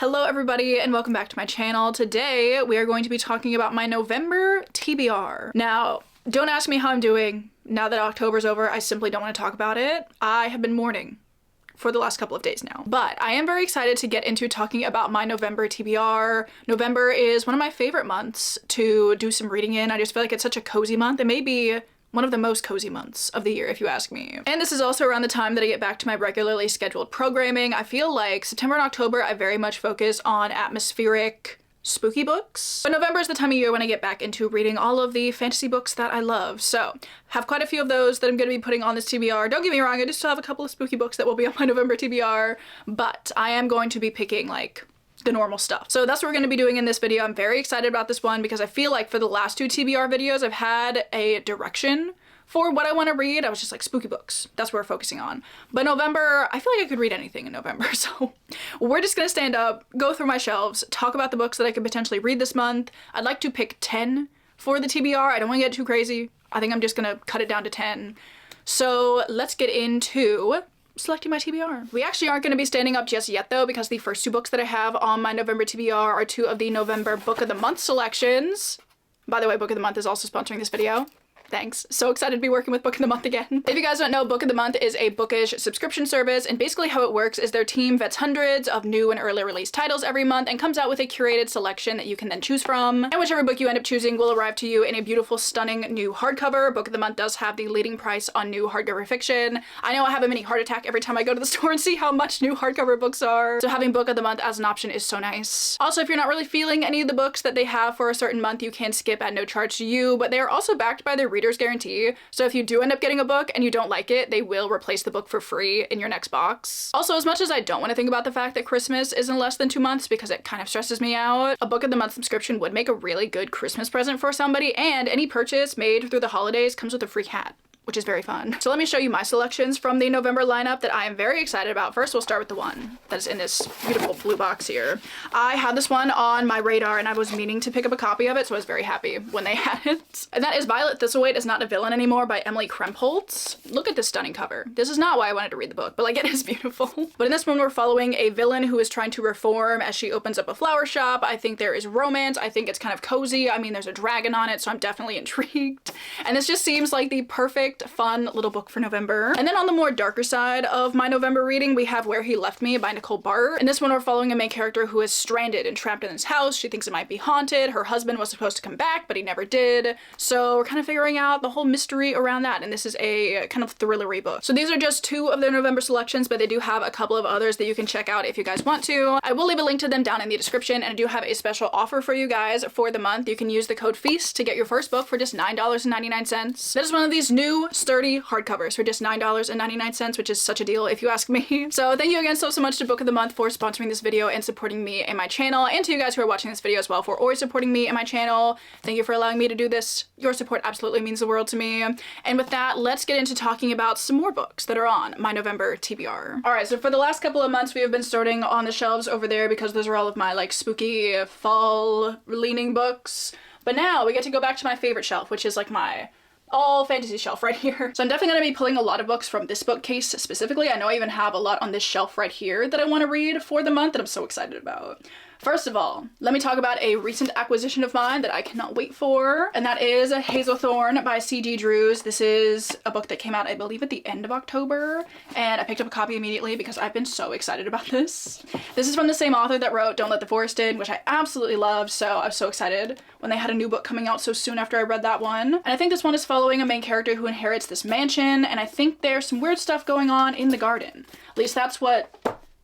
Hello everybody and welcome back to my channel. Today we are going to be talking about my November TBR. Now, don't ask me how I'm doing. Now that October's over, I simply don't want to talk about it. I have been mourning for the last couple of days now. But I am very excited to get into talking about my November TBR. November is one of my favorite months to do some reading in. I just feel like it's such a cozy month. It may be one of the most cozy months of the year, if you ask me. And this is also around the time that I get back to my regularly scheduled programming. I feel like September and October, I very much focus on atmospheric, spooky books. But November is the time of year when I get back into reading all of the fantasy books that I love. So, have quite a few of those that I'm going to be putting on this TBR. Don't get me wrong, I do still have a couple of spooky books that will be on my November TBR, but I am going to be picking, like, the normal stuff. So that's what we're going to be doing in this video. I'm very excited about this one because I feel like for the last two TBR videos, I've had a direction for what I want to read. I was just like, spooky books. That's what we're focusing on. But November, I feel like I could read anything in November. So we're just going to stand up, go through my shelves, talk about the books that I could potentially read this month. I'd like to pick 10 for the TBR. I don't want to get too crazy. I think I'm just going to cut it down to 10. So let's get into selecting my TBR. We actually aren't going to be standing up just yet though, because the first two books that I have on my November TBR are two of the November Book of the Month selections. By the way, Book of the Month is also sponsoring this video. Thanks. So excited to be working with Book of the Month again. If you guys don't know, Book of the Month is a bookish subscription service, and basically how it works is their team vets hundreds of new and early release titles every month and comes out with a curated selection that you can then choose from. And whichever book you end up choosing will arrive to you in a beautiful, stunning new hardcover. Book of the Month does have the leading price on new hardcover fiction. I know I have a mini heart attack every time I go to the store and see how much new hardcover books are. So having Book of the Month as an option is so nice. Also, if you're not really feeling any of the books that they have for a certain month, you can skip at no charge to you, but they are also backed by their reader's guarantee. So if you do end up getting a book and you don't like it, they will replace the book for free in your next box. Also, as much as I don't want to think about the fact that Christmas is in less than 2 months because it kind of stresses me out, a Book of the Month subscription would make a really good Christmas present for somebody, and any purchase made through the holidays comes with a free hat, which is very fun. So let me show you my selections from the November lineup that I am very excited about. First, we'll start with the one that is in this beautiful blue box here. I had this one on my radar and I was meaning to pick up a copy of it, so I was very happy when they had it. And that is Violet Thistlethwaite is Not a Villain Anymore by Emily Krempholtz. Look at this stunning cover. This is not why I wanted to read the book, but like, it is beautiful. But in this one, we're following a villain who is trying to reform as she opens up a flower shop. I think there is romance. I think it's kind of cozy. I mean, there's a dragon on it, so I'm definitely intrigued. And this just seems like the perfect, fun little book for November. And then on the more darker side of my November reading, we have Where He Left Me by Nicole Bart. In this one, we're following a main character who is stranded and trapped in this house. She thinks it might be haunted. Her husband was supposed to come back, but he never did. So we're kind of figuring out the whole mystery around that. And this is a kind of thrillery book. So these are just two of their November selections, but they do have a couple of others that you can check out if you guys want to. I will leave a link to them down in the description, and I do have a special offer for you guys for the month. You can use the code FEAST to get your first book for just $9.99. That is one of these new, sturdy hardcovers for just $9.99, which is such a deal if you ask me. So thank you again so much to Book of the Month for sponsoring this video and supporting me and my channel, and to you guys who are watching this video as well for always supporting me and my channel. Thank you for allowing me to do this. Your support absolutely means the world to me. And with that, let's get into talking about some more books that are on my November TBR. Alright, so for the last couple of months we have been starting on the shelves over there because those are all of my like spooky fall leaning books. But now we get to go back to my favorite shelf, which is like my all fantasy shelf right here. So I'm definitely going to be pulling a lot of books from this bookcase specifically. I know I even have a lot on this shelf right here that I want to read for the month that I'm so excited about. First of all, let me talk about a recent acquisition of mine that I cannot wait for, and that is Hazelthorn by C.G. Drews. This is a book that came out, I believe, at the end of October, and I picked up a copy immediately because I've been so excited about this. This is from the same author that wrote Don't Let the Forest In, which I absolutely love, so I was so excited when they had a new book coming out so soon after I read that one. And I think this one is following a main character who inherits this mansion, and I think there's some weird stuff going on in the garden. At least that's what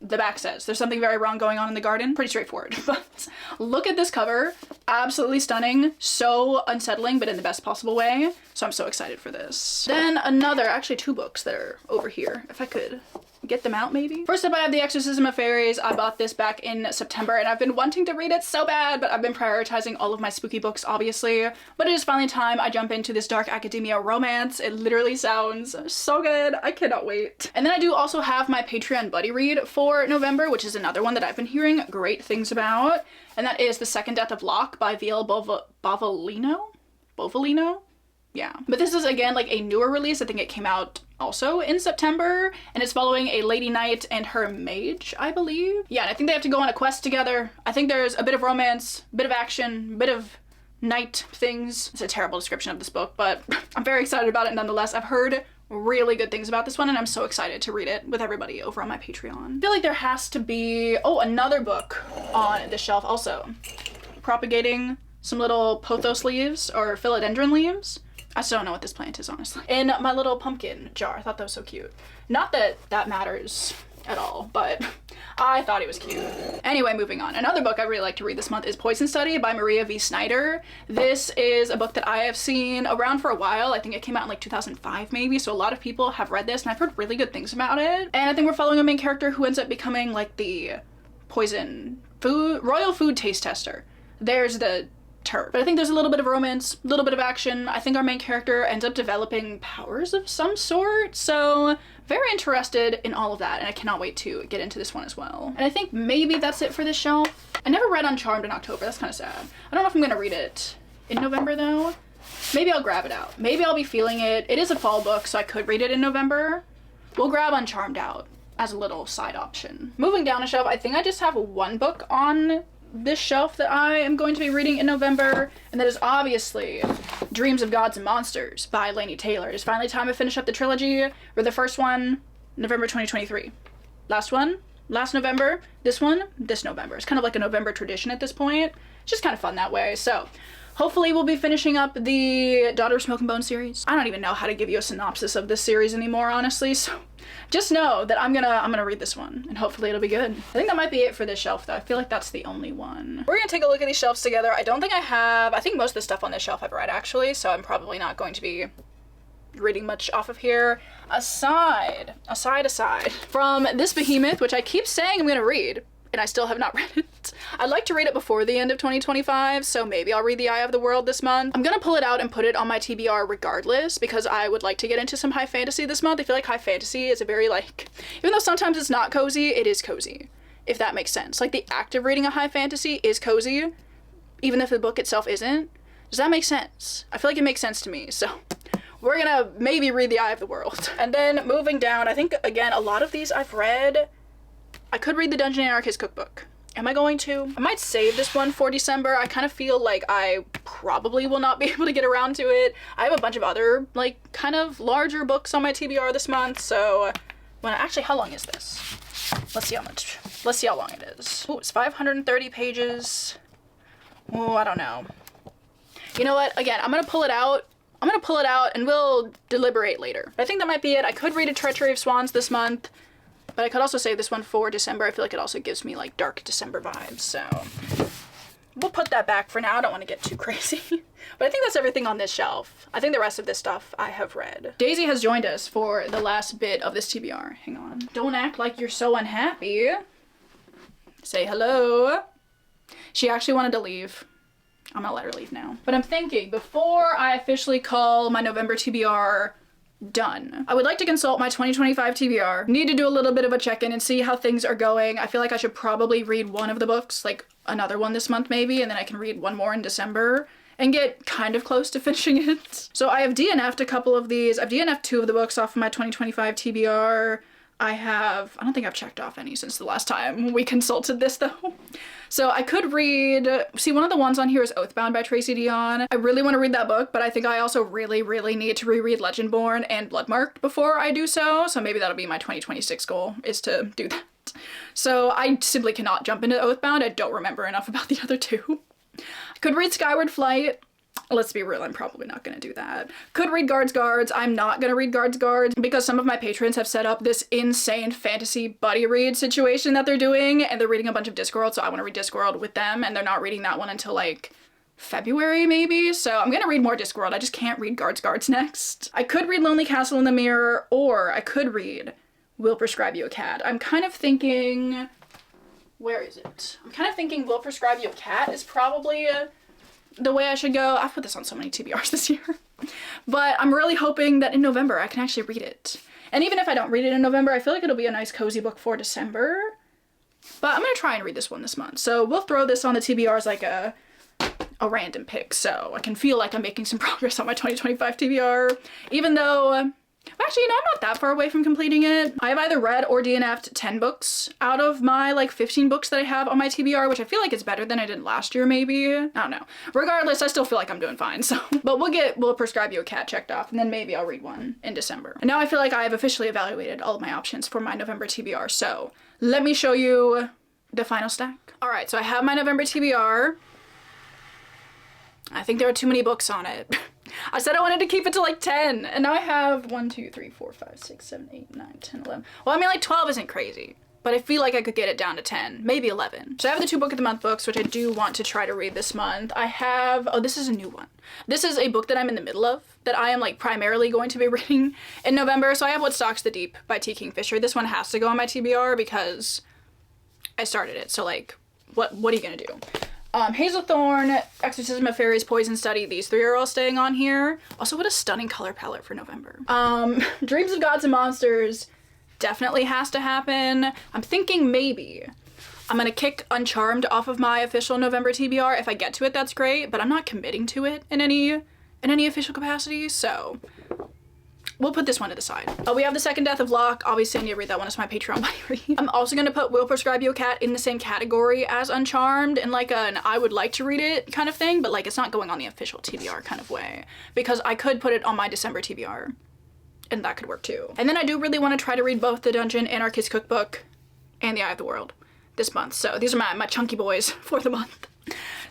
the back says. There's something very wrong going on in the garden. Pretty straightforward. But look at this cover. Absolutely stunning. So unsettling, but in the best possible way. So I'm so excited for this. Then actually two books that are over here. If I could get them out maybe. First up, I have The Exorcism of Fairies. I bought this back in September and I've been wanting to read it so bad, but I've been prioritizing all of my spooky books, obviously. But it is finally time I jump into this dark academia romance. It literally sounds so good. I cannot wait. And then I do also have my Patreon buddy read for November, which is another one that I've been hearing great things about. And that is The Second Death of Locke by V.L. Bovalino? Yeah. But this is, again, like a newer release. I think it came out also in September, and it's following a lady knight and her mage, I believe. Yeah, and I think they have to go on a quest together. I think there's a bit of romance, a bit of action, a bit of knight things. It's a terrible description of this book, but I'm very excited about it nonetheless. I've heard really good things about this one, and I'm so excited to read it with everybody over on my Patreon. I feel like there has to be, oh, another book on this shelf also. Propagating some little pothos leaves or philodendron leaves. I still don't know what this plant is, honestly. In my little pumpkin jar. I thought that was so cute. Not that that matters at all, but I thought it was cute. Anyway, moving on. Another book I really like to read this month is Poison Study by Maria V. Snyder. This is a book that I have seen around for a while. I think it came out in like 2005 maybe, so a lot of people have read this and I've heard really good things about it. And I think we're following a main character who ends up becoming like the poison food, royal food taste tester. There's the term. But I think there's a little bit of romance, a little bit of action. I think our main character ends up developing powers of some sort, so very interested in all of that, and I cannot wait to get into this one as well. And I think maybe that's it for this shelf. I never read Uncharmed in October. That's kind of sad. I don't know if I'm gonna read it in November though. Maybe I'll grab it out. Maybe I'll be feeling it. It is a fall book, so I could read it in November. We'll grab Uncharmed out as a little side option. Moving down a shelf, I think I just have one book on this shelf that I am going to be reading in November, and that is obviously Dreams of Gods and Monsters by Laini Taylor. It's finally time to finish up the trilogy. We're the first one, November 2023. Last one, last November. This one, this November. It's kind of like a November tradition at this point. It's just kind of fun that way. So hopefully we'll be finishing up the Daughter of Smoke and Bone series. I don't even know how to give you a synopsis of this series anymore, honestly, so just know that I'm gonna read this one, and hopefully it'll be good. I think that might be it for this shelf, though. I feel like that's the only one. We're gonna take a look at these shelves together. I don't think I think most of the stuff on this shelf I've read, actually, so I'm probably not going to be reading much off of here. Aside from this behemoth, which I keep saying I'm gonna read, and I still have not read it. I'd like to read it before the end of 2025, so maybe I'll read The Eye of the World this month. I'm gonna pull it out and put it on my TBR regardless, because I would like to get into some high fantasy this month. I feel like high fantasy is a very, like, even though sometimes it's not cozy, it is cozy, if that makes sense. Like, the act of reading a high fantasy is cozy, even if the book itself isn't. Does that make sense? I feel like it makes sense to me, so we're gonna maybe read The Eye of the World. And then moving down, I think, again, a lot of these I've read. I could read the Dungeon Anarchist cookbook. Am I going to? I might save this one for December. I kind of feel like I probably will not be able to get around to it. I have a bunch of other, like, kind of larger books on my TBR this month, so actually, how long is this? Let's see how long it is. Oh, it's 530 pages. Oh, I don't know. You know what? Again, I'm gonna pull it out and we'll deliberate later. I think that might be it. I could read A Treachery of Swans this month, but I could also save this one for December. I feel like it also gives me, like, dark December vibes, so we'll put that back for now. I don't want to get too crazy. But I think that's everything on this shelf. I think the rest of this stuff I have read. Daisy has joined us for the last bit of this TBR. Hang on. Don't act like you're so unhappy. Say hello. She actually wanted to leave. I'm gonna let her leave now. But I'm thinking, before I officially call my November TBR done, I would like to consult my 2025 TBR. Need to do a little bit of a check-in and see how things are going. I feel like I should probably read one of the books, like another one this month maybe, and then I can read one more in December and get kind of close to finishing it. So I have DNF'd a couple of these. I've DNF'd 2 of the books off of my 2025 TBR. I don't think I've checked off any since the last time we consulted this though. So I could read, see, one of the ones on here is Oathbound by Tracy Dion. I really want to read that book, but I think I also really, really need to reread Legendborn and Bloodmarked before I do so. So maybe that'll be my 2026 goal, is to do that. So I simply cannot jump into Oathbound. I don't remember enough about the other 2. I could read Skyward Flight. Let's be real, I'm probably not gonna do that. Could read Guards Guards. I'm not gonna read Guards Guards because some of my patrons have set up this insane fantasy buddy read situation that they're doing, and they're reading a bunch of Discworld, so I want to read Discworld with them, and they're not reading that one until like February maybe, so I'm gonna read more Discworld. I just can't read Guards Guards next. I could read Lonely Castle in the Mirror, or I could read Will Prescribe You a Cat. I'm kind of thinking, where is it? I'm kind of thinking Will Prescribe You a Cat is probably the way I should go. I've put this on so many TBRs this year. But I'm really hoping that in November I can actually read it. And even if I don't read it in November, I feel like it'll be a nice cozy book for December. But I'm gonna try and read this one this month. So we'll throw this on the TBR as like a a random pick, so I can feel like I'm making some progress on my 2025 TBR, even though actually, you know, I'm not that far away from completing it. I've either read or DNF'd 10 books out of my like 15 books that I have on my TBR, which I feel like it's better than I did last year, maybe. I don't know. Regardless, I still feel like I'm doing fine, so. But we'll prescribe you a cat checked off, and then maybe I'll read one in December. And now I feel like I have officially evaluated all of my options for my November TBR, so let me show you the final stack. All right, so I have my November TBR. I think there are too many books on it. I said I wanted to keep it to like 10, and now I have 1, 2, 3, 4, 5, 6, 7, 8, 9, 10, 11. Well, I mean, like 12 isn't crazy, but I feel like I could get it down to 10, maybe 11. So I have the 2 Book of the Month books, which I do want to try to read this month. I have, oh, this is a new one. This is a book that I'm in the middle of, that I am like primarily going to be reading in November. So I have What Stalks the Deep by T. Kingfisher. This one has to go on my TBR because I started it. So like, what are you gonna do? Hazelthorn, Exorcism of Fairies, Poison Study, these 3 are all staying on here. Also, what a stunning color palette for November. Dreams of Gods and Monsters definitely has to happen. I'm thinking maybe I'm gonna kick Uncharmed off of my official November TBR. If I get to it, that's great, but I'm not committing to it in any official capacity, so we'll put this one to the side. We have The Second Death of Locke. Obviously, I need to read that one as my Patreon buddy read. I'm also gonna put Will Prescribe You a Cat in the same category as Uncharmed, and like an I would like to read it kind of thing, but like it's not going on the official TBR kind of way, because I could put it on my December TBR, and that could work too. And then I do really want to try to read both The Dungeon and Our Kids Cookbook and The Eye of the World this month. So these are my chunky boys for the month.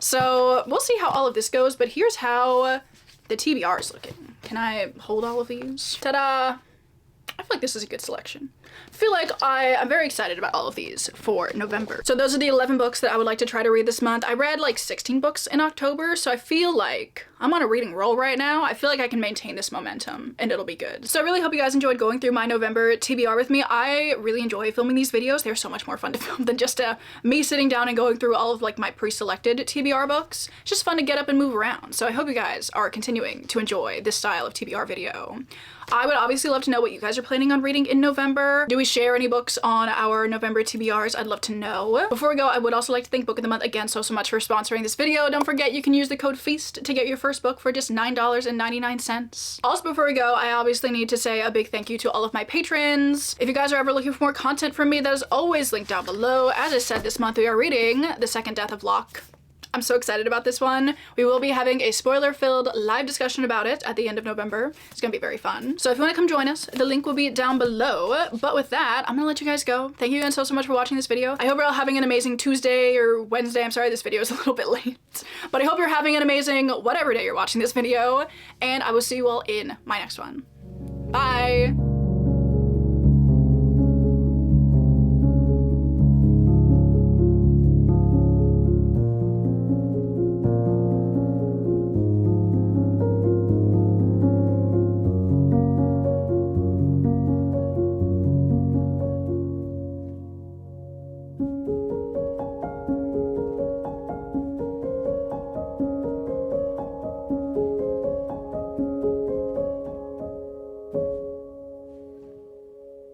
So we'll see how all of this goes, but here's how the TBR is looking. Can I hold all of these? Ta-da! I feel like this is a good selection. I feel like I'm very excited about all of these for November. So those are the 11 books that I would like to try to read this month. I read like 16 books in October, so I feel like I'm on a reading roll right now. I feel like I can maintain this momentum and it'll be good. So I really hope you guys enjoyed going through my November TBR with me. I really enjoy filming these videos. They're so much more fun to film than just me sitting down and going through all of like my pre-selected TBR books. It's just fun to get up and move around. So I hope you guys are continuing to enjoy this style of TBR video. I would obviously love to know what you guys are planning on reading in November. Do we share any books on our November TBRs? I'd love to know. Before we go, I would also like to thank Book of the Month again so much for sponsoring this video. Don't forget you can use the code FEAST to get your first book for just $9.99. Also, before we go, I obviously need to say a big thank you to all of my patrons. If you guys are ever looking for more content from me, that is always linked down below. As I said, this month we are reading The Second Death of Locke. I'm so excited about this one. We will be having a spoiler-filled live discussion about it at the end of November. It's gonna be very fun. So if you wanna come join us, the link will be down below. But with that, I'm gonna let you guys go. Thank you again so much for watching this video. I hope you're all having an amazing Tuesday or Wednesday. I'm sorry this video is a little bit late. But I hope you're having an amazing whatever day you're watching this video. And I will see you all in my next one. Bye!